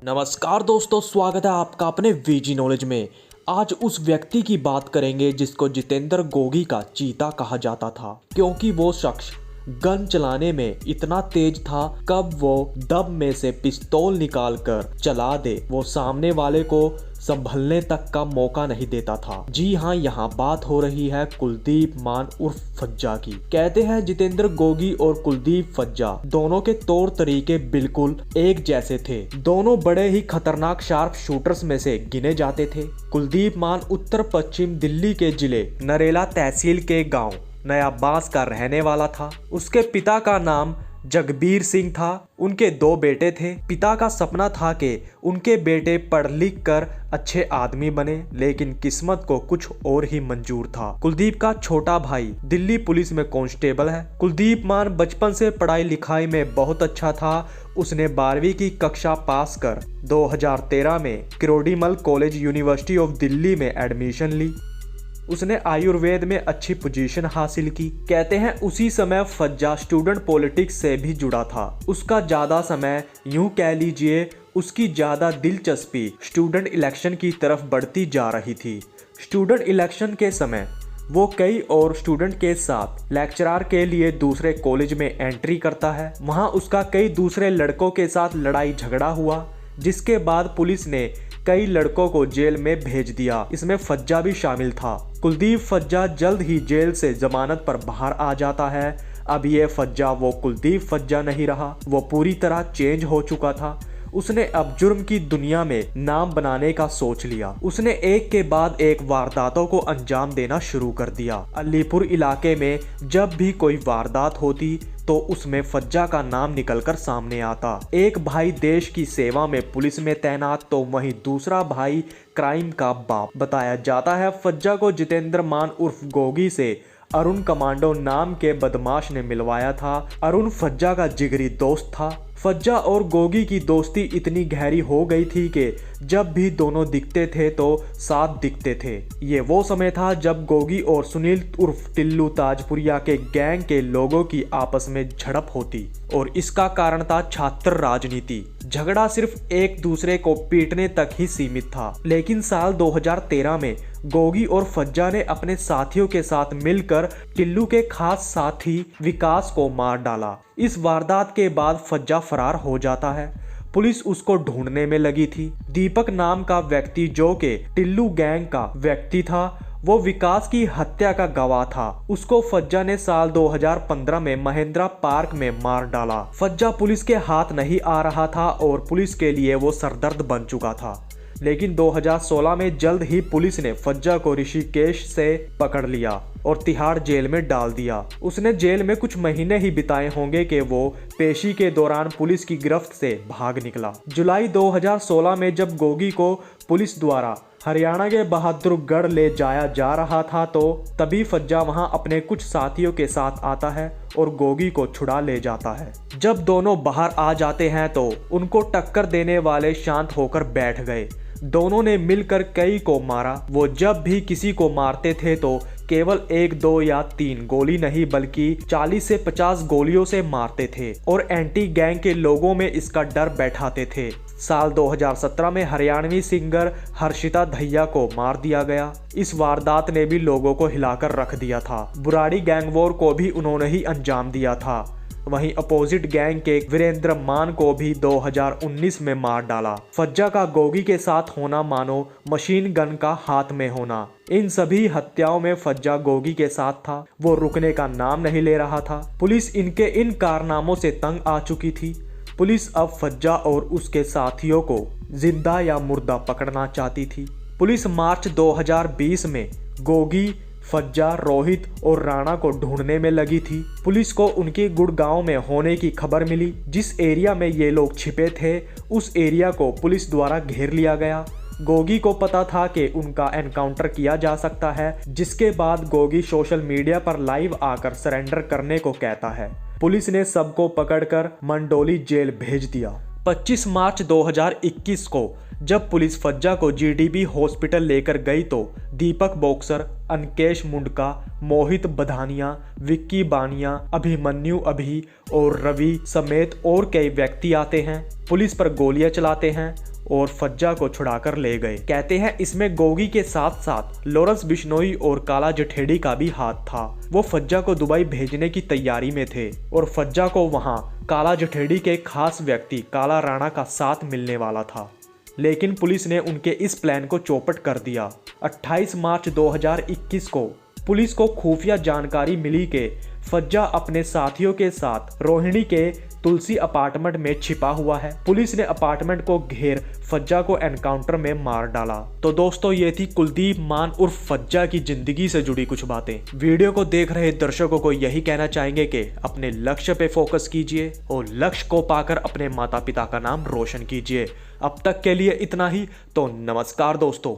नमस्कार दोस्तों, स्वागत है आपका अपने वीजी नॉलेज में। आज उस व्यक्ति की बात करेंगे जिसको जितेंद्र गोगी का चीता कहा जाता था, क्योंकि वो शख्स गन चलाने में इतना तेज था, कब वो दब में से पिस्तौल निकालकर चला दे वो सामने वाले को संभलने तक का मौका नहीं देता था। जी हाँ, यहाँ बात हो रही है कुलदीप मान उर्फ फज्जा की। कहते हैं जितेंद्र गोगी और कुलदीप फज्जा दोनों के तौर तरीके बिल्कुल एक जैसे थे। दोनों बड़े ही खतरनाक शार्प शूटर्स में से गिने जाते थे। कुलदीप मान उत्तर पश्चिम दिल्ली के जिले नरेला तहसील के गाँव नया बांस का रहने वाला था। उसके पिता का नाम जगबीर सिंह था। उनके दो बेटे थे। पिता का सपना था कि उनके बेटे पढ़ लिख कर अच्छे आदमी बने, लेकिन किस्मत को कुछ और ही मंजूर था। कुलदीप का छोटा भाई दिल्ली पुलिस में कांस्टेबल है। कुलदीप मान बचपन से पढ़ाई लिखाई में बहुत अच्छा था। उसने 12वीं की कक्षा पास कर 2013 में Kirori Mal college university of Delhi में एडमिशन ली। उसने आयुर्वेद में अच्छी पोजीशन हासिल की। कहते हैं उसी समय फज्जा स्टूडेंट पॉलिटिक्स से भी जुड़ा था। उसका ज़्यादा समय, यूं कह लीजिए उसकी ज़्यादा दिलचस्पी स्टूडेंट इलेक्शन की तरफ बढ़ती जा रही थी। स्टूडेंट इलेक्शन के समय वो कई और स्टूडेंट के साथ लेक्चरर के लिए दूसरे कॉलेज में एंट्री करता है। वहाँ उसका कई दूसरे लड़कों के साथ लड़ाई झगड़ा हुआ, जिसके बाद पुलिस ने कई लड़कों को जेल में भेज दिया। इसमें फज्जा भी शामिल था। कुलदीप फज्जा जल्द ही जेल से जमानत पर बाहर आ जाता है। अब ये फज्जा वो कुलदीप फज्जा नहीं रहा, वो पूरी तरह चेंज हो चुका था। उसने अब जुर्म की दुनिया में नाम बनाने का सोच लिया। उसने एक के बाद एक वारदातों को अंजाम देना शुरू कर दिया। अलीपुर इलाके में जब भी कोई वारदात होती तो उसमें फज्जा का नाम निकलकर सामने आता। एक भाई देश की सेवा में पुलिस में तैनात, तो वहीं दूसरा भाई क्राइम का बाप बताया जाता है। फज्जा को जितेंद्र मान उर्फ गोगी से अरुण कमांडो नाम के बदमाश ने मिलवाया था। अरुण फज्जा का जिगरी दोस्त था। फज्जा और गोगी की दोस्ती इतनी गहरी हो गई थी कि जब भी दोनों दिखते थे तो साथ दिखते थे। ये वो समय था जब गोगी और सुनील उर्फ टिल्लू ताजपुरिया के गैंग के लोगों की आपस में झड़प होती, और इसका कारण था छात्र राजनीति। झगड़ा सिर्फ एक दूसरे को पीटने तक ही सीमित था। लेकिन साल 2013 में गोगी और फज्जा ने अपने साथियों के साथ मिलकर टिल्लू के खास साथी विकास को मार डाला। इस वारदात के बाद फज्जा फरार हो जाता है। पुलिस उसको ढूंढने में लगी थी। दीपक नाम का व्यक्ति, जो कि टिल्लू गैंग का व्यक्ति था, वो विकास की हत्या का गवाह था। उसको फज्जा ने साल 2015 में महेंद्रा पार्क में मार डाला। फज्जा पुलिस के हाथ नहीं आ रहा था और पुलिस के लिए वो सरदर्द बन चुका था। लेकिन 2016 में जल्द ही पुलिस ने फज्जा को ऋषिकेश से पकड़ लिया और तिहाड़ जेल में डाल दिया। उसने जेल में कुछ महीने ही बिताए होंगे कि वो पेशी के दौरान पुलिस की गिरफ्त से भाग निकला। जुलाई 2016 में जब गोगी को पुलिस द्वारा हरियाणा के बहादुरगढ़ ले जाया जा रहा था, तो तभी फज्जा वहां अपने कुछ साथियों के साथ आता है और गोगी को छुड़ा ले जाता है। जब दोनों बाहर आ जाते हैं तो उनको टक्कर देने वाले शांत होकर बैठ गए। दोनों ने मिलकर कई को मारा। वो जब भी किसी को मारते थे तो केवल 1, 2 या 3 गोली नहीं, बल्कि 40 से 50 गोलियों से मारते थे और एंटी गैंग के लोगों में इसका डर बैठाते थे। साल 2017 में हरियाणवी सिंगर हर्षिता दहिया को मार दिया गया। इस वारदात ने भी लोगों को हिलाकर रख दिया था। बुराड़ी गैंग वॉर को भी उन्होंने ही अंजाम दिया था। वहीं अपोजिट गैंग के वीरेंद्र मान को भी 2019 में मार डाला। फज्जा का गोगी के साथ होना मानो मशीन गन का हाथ में होना। इन सभी हत्याओं में फज्जा गोगी के साथ था। वो रुकने का नाम नहीं ले रहा था। पुलिस इनके इन कारनामों से तंग आ चुकी थी। पुलिस अब फज्जा और उसके साथियों को जिंदा या मुर्दा पकड़ना चाहती थी। पुलिस मार्च 2020 में गोगी, फज्जा, रोहित और राणा को ढूंढने में लगी थी। पुलिस को उनके गुड़गांव में होने की खबर मिली। जिस एरिया में ये लोग छिपे थे, उस एरिया को पुलिस द्वारा घेर लिया गया। गोगी को पता था कि उनका एनकाउंटर किया जा सकता है, जिसके बाद गोगी सोशल मीडिया पर लाइव आकर सरेंडर करने को कहता है। पुलिस ने सबको पकड़कर मंडोली जेल भेज दिया। 25 मार्च 2021 को जब पुलिस फज्जा को जीडीबी हॉस्पिटल लेकर गई तो दीपक बॉक्सर, अनकेश मुंडका, मोहित बधानिया, विक्की बानिया, अभिमन्यु अभी और रवि समेत और कई व्यक्ति आते हैं, पुलिस पर गोलियां चलाते हैं और फज्जा को छुड़ाकर ले गए। कहते हैं इसमें गोगी के साथ साथ लॉरेंस बिश्नोई और काला जठेड़ी का भी हाथ था। वो फज्जा को दुबई भेजने की तैयारी में थे और फज्जा को वहां काला जठेड़ी के खास व्यक्ति काला राणा का साथ मिलने वाला था, लेकिन पुलिस ने उनके इस प्लान को चौपट कर दिया। 28 मार्च 2021 को पुलिस को खुफिया जानकारी मिली कि फज्जा अपने साथियों के साथ रोहिणी के तुलसी अपार्टमेंट में छिपा हुआ है। पुलिस ने अपार्टमेंट को घेर फज्जा को एनकाउंटर में मार डाला। तो दोस्तों, ये थी कुलदीप मान उर्फ फज्जा की जिंदगी से जुड़ी कुछ बातें। वीडियो को देख रहे दर्शकों को यही कहना चाहेंगे कि अपने लक्ष्य पे फोकस कीजिए और लक्ष्य को पाकर अपने माता पिता का नाम रोशन कीजिए। अब तक के लिए इतना ही। तो नमस्कार दोस्तों।